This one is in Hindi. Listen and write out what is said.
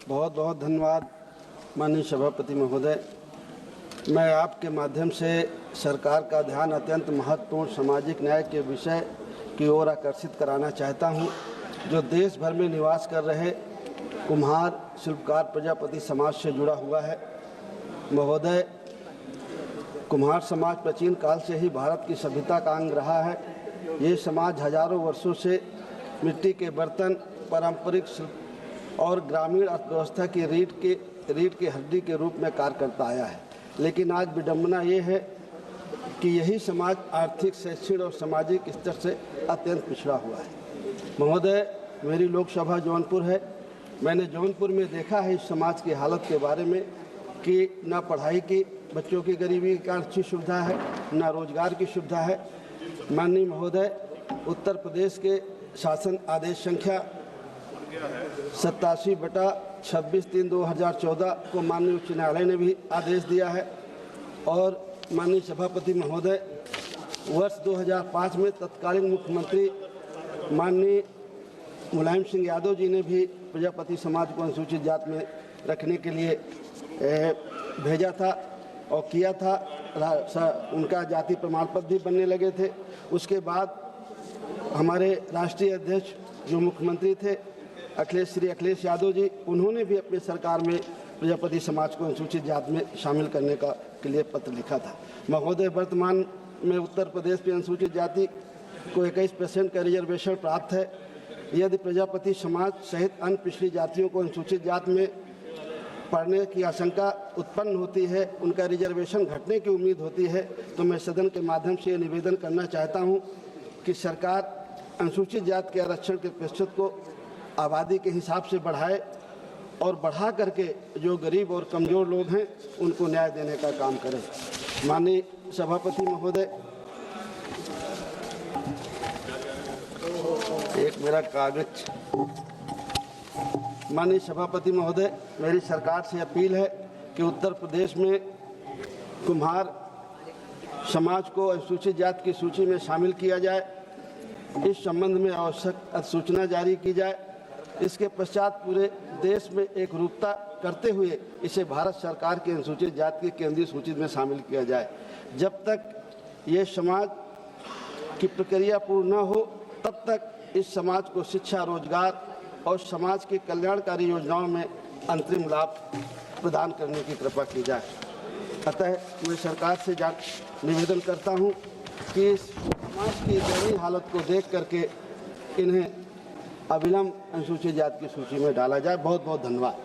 बहुत बहुत धन्यवाद माननीय सभापति महोदय। मैं आपके माध्यम से सरकार का ध्यान अत्यंत महत्वपूर्ण सामाजिक न्याय के विषय की ओर आकर्षित कराना चाहता हूं, जो देश भर में निवास कर रहे कुम्हार, शिल्पकार, प्रजापति समाज से जुड़ा हुआ है। महोदय, कुम्हार समाज प्राचीन काल से ही भारत की सभ्यता का अंग रहा है। ये समाज हजारों वर्षों से मिट्टी के बर्तन, पारंपरिक शिल्प और ग्रामीण अर्थव्यवस्था की रीढ़ की हड्डी के रूप में कार्य करता आया है। लेकिन आज विडंबना ये है कि यही समाज आर्थिक, शैक्षणिक और सामाजिक स्तर से अत्यंत पिछड़ा हुआ है। महोदय, मेरी लोकसभा जौनपुर है। मैंने जौनपुर में देखा है इस समाज की हालत के बारे में कि ना पढ़ाई की, बच्चों की गरीबी का अच्छी सुविधा है, ना रोजगार की सुविधा है। माननीय महोदय, उत्तर प्रदेश के शासन आदेश संख्या 87/26/3/2014 को माननीय उच्च न्यायालय ने भी आदेश दिया है और माननीय सभापति महोदय, वर्ष 2005 में तत्कालीन मुख्यमंत्री माननीय मुलायम सिंह यादव जी ने भी प्रजापति समाज को अनुसूचित जाति में रखने के लिए भेजा था और किया था। उनका जाति प्रमाण पत्र भी बनने लगे थे। उसके बाद हमारे राष्ट्रीय अध्यक्ष जो मुख्यमंत्री थे श्री अखिलेश यादव जी, उन्होंने भी अपनी सरकार में प्रजापति समाज को अनुसूचित जाति में शामिल करने के लिए पत्र लिखा था। महोदय, वर्तमान में उत्तर प्रदेश में अनुसूचित जाति को 21% का रिजर्वेशन प्राप्त है। यदि प्रजापति समाज सहित अन्य पिछड़ी जातियों को अनुसूचित जाति में पढ़ने की आशंका उत्पन्न होती है, उनका रिजर्वेशन घटने की उम्मीद होती है, तो मैं सदन के माध्यम से ये निवेदन करना चाहता हूं कि सरकार अनुसूचित जाति के आरक्षण के प्रतिशत को आबादी के हिसाब से बढ़ाए और बढ़ा करके जो गरीब और कमज़ोर लोग हैं उनको न्याय देने का काम करें। माननीय सभापति महोदय, एक मेरा कागज। माननीय सभापति महोदय, मेरी सरकार से अपील है कि उत्तर प्रदेश में कुम्हार समाज को अनुसूचित जाति की सूची में शामिल किया जाए। इस संबंध में आवश्यक अधिसूचना जारी की जाए। इसके पश्चात पूरे देश में एक रूपता करते हुए इसे भारत सरकार की अनुसूचित जाति की केंद्रीय सूची में शामिल किया जाए। जब तक ये समाज की प्रक्रिया पूर्ण न हो, तब तक इस समाज को शिक्षा, रोजगार और समाज की कल्याणकारी योजनाओं में अंतरिम लाभ प्रदान करने की कृपा की जाए। अतः मैं सरकार से निवेदन करता हूं कि इस समाज की दयनीय हालत को देख करके इन्हें अविलंब अनुसूचित जाति की सूची में डाला जाए। बहुत बहुत धन्यवाद।